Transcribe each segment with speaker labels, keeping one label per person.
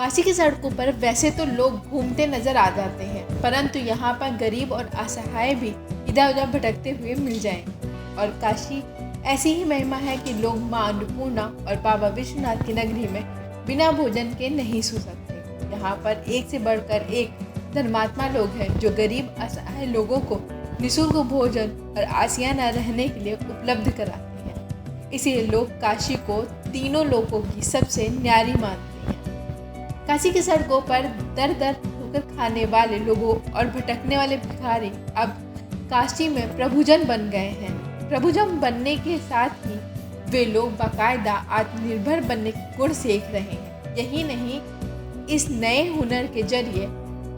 Speaker 1: काशी की सड़कों पर वैसे तो लोग घूमते नजर आ जाते हैं, परंतु यहाँ पर गरीब और असहाय भी इधर उधर भटकते हुए मिल जाएंगे। और काशी ऐसी ही महिमा है कि लोग मां अन्नपूर्णा और बाबा विश्वनाथ की नगरी में बिना भोजन के नहीं सो सकते। यहाँ पर एक से बढ़कर एक धर्मात्मा लोग हैं जो गरीब असहाय लोगों को निःशुल्क भोजन और आसियाना रहने के लिए उपलब्ध कराते हैं। इसीलिए लोग काशी को तीनों लोकों की सबसे न्यारी मानते हैं। काशी की सड़कों पर दर दर ठोकर खाने वाले लोगों और भटकने वाले भिखारी अब काशी में प्रभुजन बन गए हैं। प्रभुजन बनने के साथ ही वे लोग बाकायदा आत्मनिर्भर बनने के गुण सीख रहे हैं। यही नहीं, इस नए हुनर के जरिए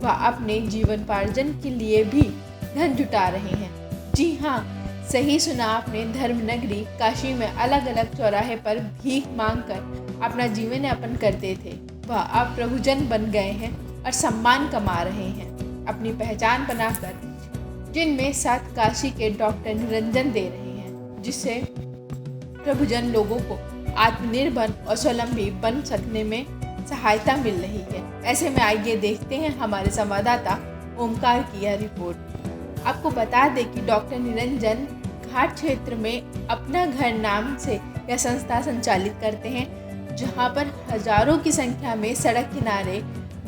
Speaker 1: वह अपने जीवनोपार्जन के लिए भी धन जुटा रहे हैं। जी हाँ, सही सुना आपने। धर्म नगरी काशी में अलग अलग चौराहे पर भीख मांगकर अपना जीवन यापन करते थे, वह अब प्रभुजन बन गए हैं और सम्मान कमा रहे हैं अपनी पहचान बनाकर, जिनमें साथ काशी के डॉक्टर निरंजन दे रहे हैं, जिससे प्रभुजन लोगों को आत्मनिर्भर और स्वावलंबी बन सकने में सहायता मिल रही है। ऐसे में आइए देखते हैं हमारे संवाददाता ओमकार की यह रिपोर्ट। आपको बता दें कि डॉक्टर निरंजन घाट क्षेत्र में अपना घर नाम से यह संस्था संचालित करते हैं, जहां पर हजारों की संख्या में सड़क किनारे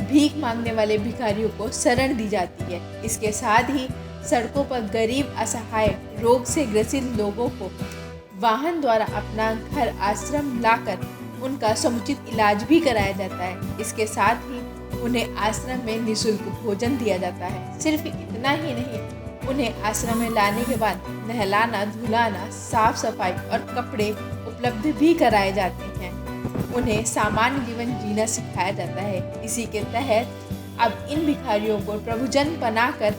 Speaker 1: भीख मांगने वाले भिखारियों को शरण दी जाती है। इसके साथ ही सड़कों पर गरीब असहाय रोग से ग्रसित लोगों को वाहन द्वारा अपना घर आश्रम लाकर उनका समुचित इलाज भी कराया जाता है। इसके साथ ही उन्हें आश्रम में निःशुल्क भोजन दिया जाता है। सिर्फ इतना ही नहीं, उन्हें आश्रम में लाने के बाद नहलाना, धुलाना, साफ सफाई और कपड़े उपलब्ध भी कराए जाते हैं। उन्हें सामान्य जीवन जीना सिखाया जाता है। इसी के तहत अब इन भिखारियों को प्रभुजन बनाकर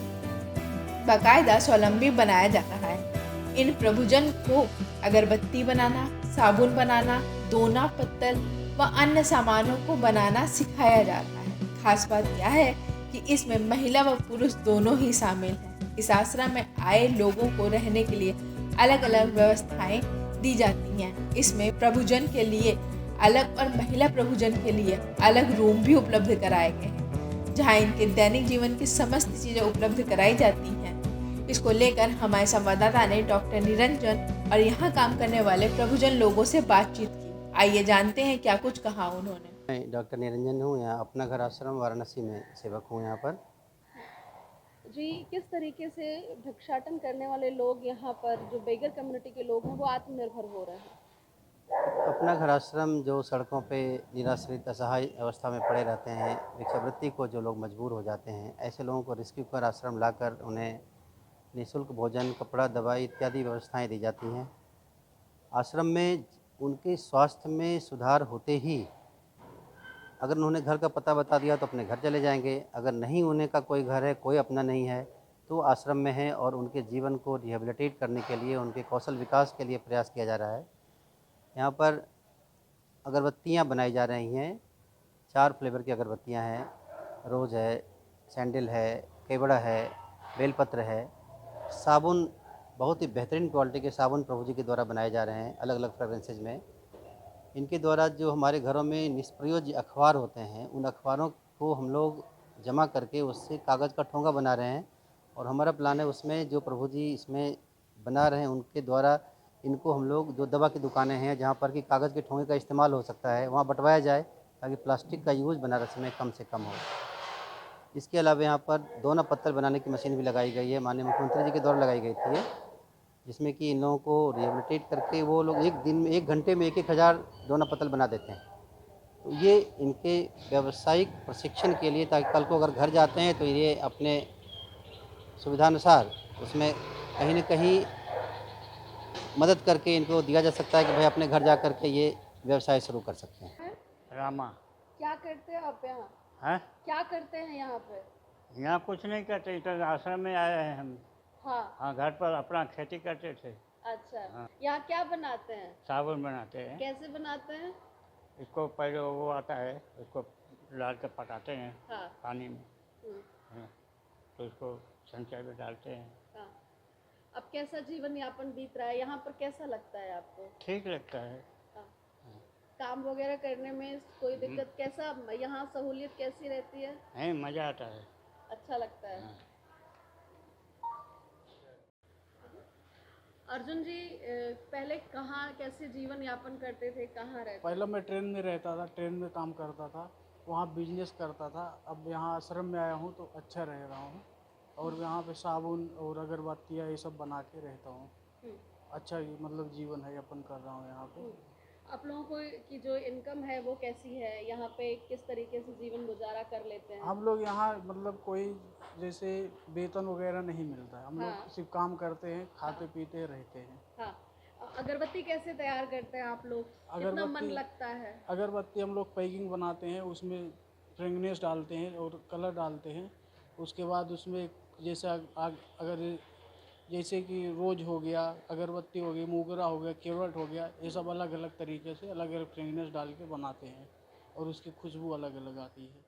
Speaker 1: बाकायदा स्वावलंबी बनाया जा रहा है। इन प्रभुजन को अगरबत्ती बनाना, साबुन बनाना, दोना, पत्तल व अन्य सामानों को बनाना सिखाया जाता है। खास बात यह है कि इसमें महिला व पुरुष दोनों ही शामिल हैं। इस आश्रम में आए लोगों को रहने के लिए अलग अलग व्यवस्थाएं दी जाती हैं। इसमें प्रभुजन के लिए अलग और महिला प्रभुजन के लिए अलग रूम भी उपलब्ध कराए गए हैं, जहां इनके दैनिक जीवन की समस्त चीज़ें उपलब्ध कराई जाती हैं। इसको लेकर हमारे संवाददाता ने डॉक्टर निरंजन और यहाँ काम करने वाले प्रभुजन लोगों से बातचीत की। आइए जानते हैं क्या कुछ कहा उन्होंने।
Speaker 2: मैं डॉक्टर निरंजन हूँ, यहाँ अपना घर आश्रम वाराणसी में सेवक हूँ यहाँ पर।
Speaker 3: जी, किस तरीके से भिक्षाटन करने वाले लोग यहाँ पर जो बेगर कम्युनिटी के लोग हैं वो आत्मनिर्भर हो रहे हैं?
Speaker 2: अपना घर आश्रम जो सड़कों पे निराश्रित असहाय अवस्था में पड़े रहते हैं, भिक्षावृत्ति को जो लोग मजबूर हो जाते हैं, ऐसे लोगों को रेस्क्यू कर आश्रम लाकर उन्हें निःशुल्क भोजन, कपड़ा, दवाई इत्यादि व्यवस्थाएं दी जाती हैं। आश्रम में उनके स्वास्थ्य में सुधार होते ही अगर उन्होंने घर का पता बता दिया तो अपने घर चले जाएंगे। अगर नहीं उन्हें का कोई घर है, कोई अपना नहीं है, तो आश्रम में है और उनके जीवन को रिहेबिलिटेट करने के लिए, उनके कौशल विकास के लिए प्रयास किया जा रहा है। यहाँ पर अगरबत्तियाँ बनाई जा रही हैं, 4 फ्लेवर की अगरबत्तियाँ हैं। रोज़ है, सैंडल है, केवड़ा है, बेलपत्र है। साबुन, बहुत ही बेहतरीन क्वालिटी के साबुन प्रभु जी के द्वारा बनाए जा रहे हैं अलग अलग फ्रेगरेंसेज में। इनके द्वारा जो हमारे घरों में निष्प्रयोज्य अखबार होते हैं, उन अखबारों को हम लोग जमा करके उससे कागज़ का ठोंगा बना रहे हैं और हमारा प्लान है उसमें जो प्रभु जी इसमें बना रहे हैं उनके द्वारा इनको हम लोग जो दवा की दुकानें हैं जहाँ पर कि कागज़ के ठोंगे का इस्तेमाल हो सकता है, वहाँ बँटवाया जाए ताकि प्लास्टिक का यूज़ बनारस में कम से कम हो। इसके अलावा यहाँ पर दोना पत्तल बनाने की मशीन भी लगाई गई है, माननीय मुख्यमंत्री जी के द्वारा लगाई गई थी, जिसमें कि इन लोगों को रिहेबिलिटेट करके वो लोग एक दिन में, 1 घंटे में 1-1 हज़ार दोना पत्तल बना देते हैं। तो ये इनके व्यावसायिक प्रशिक्षण के लिए, ताकि कल को अगर घर जाते हैं तो ये अपने सुविधानुसार उसमें कहीं न कहीं मदद करके इनको दिया जा सकता है कि भाई अपने घर जा कर के ये व्यवसाय शुरू कर सकते हैं।
Speaker 4: रामा।
Speaker 3: क्या करते हैं आप यहाँ?
Speaker 4: है
Speaker 3: क्या करते हैं यहाँ पे?
Speaker 4: यहाँ कुछ नहीं करते, इधर आश्रम में आए हैं हम।
Speaker 3: हाँ।
Speaker 4: हाँ, घर पर अपना खेती करते थे।
Speaker 3: अच्छा।
Speaker 4: हाँ।
Speaker 3: यहाँ क्या बनाते हैं?
Speaker 4: साबुन बनाते हैं।
Speaker 3: कैसे बनाते हैं?
Speaker 4: इसको पहले वो आता है, इसको डाल के पकाते हैं।
Speaker 3: हाँ।
Speaker 4: पानी में।
Speaker 3: हम्म।
Speaker 4: हाँ, तो इसको संचय में डालते हैं।
Speaker 3: हाँ। अब कैसा जीवन यापन बीत रहा है यहाँ पर, कैसा लगता है आपको?
Speaker 4: ठीक लगता है।
Speaker 3: हाँ। काम वगैरह करने में कोई दिक्कत, कैसा यहाँ सहूलियत कैसी रहती है?
Speaker 4: मज़ा आता है।
Speaker 3: अच्छा लगता है। अर्जुन जी, पहले कहाँ कैसे जीवन यापन करते थे, कहाँ रहते?
Speaker 5: पहले मैं ट्रेन में रहता था, ट्रेन में काम करता था, वहाँ बिजनेस करता था। अब यहाँ आश्रम में आया हूँ तो अच्छा रह रहा हूँ और यहाँ पे साबुन और अगरबत्तियाँ ये सब बना के रहता हूँ। अच्छा मतलब जीवन है यापन कर रहा हूँ यहाँ पे।
Speaker 3: आप लोगों को की जो इनकम है वो कैसी है, यहाँ पे किस तरीके से जीवन गुजारा कर लेते हैं?
Speaker 5: हम लोग यहाँ मतलब कोई जैसे वेतन वगैरह नहीं मिलता है, हम
Speaker 3: हाँ।
Speaker 5: लोग सिर्फ काम करते हैं, खाते पीते रहते हैं।
Speaker 3: हाँ, अगरबत्ती कैसे तैयार करते हैं आप लोग, कितना मन
Speaker 5: अगरबत्ती
Speaker 3: लगता है?
Speaker 5: अगरबत्ती हम लोग पैकिंग बनाते हैं, उसमें फ्रेगनेंस डालते हैं और कलर डालते हैं। उसके बाद उसमें जैसे अगर जैसे कि रोज हो गया, अगरबत्ती हो गई, मोगरा हो गया, केवट हो गया, ये सब अलग अलग तरीके से अलग अलग फ्रेगनेंस डाल के बनाते हैं और उसकी खुशबू अलग अलग आती है।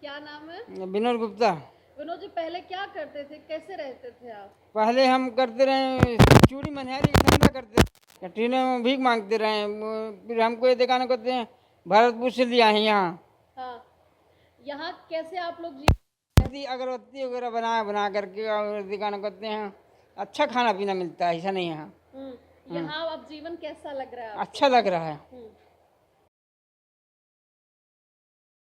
Speaker 3: क्या नाम है?
Speaker 6: विनोद गुप्ता।
Speaker 3: विनोद जी, पहले क्या करते थे, कैसे रहते थे आप?
Speaker 6: पहले हम करते रहे चूड़ी मनहरी का धंधा करते, कैटरीना में भीख मांगते रहे। फिर हमको ये दिखाना करते हैं भरतपुर से लिया है यहाँ।
Speaker 3: हाँ, यहाँ कैसे आप लोग
Speaker 6: अगरबत्ती वगैरह बना करके और दिखाना करते हैं। अच्छा खाना पीना मिलता है, ऐसा नहीं है।
Speaker 3: यहाँ अब जीवन कैसा लग रहा है आपको?
Speaker 6: अच्छा लग रहा है।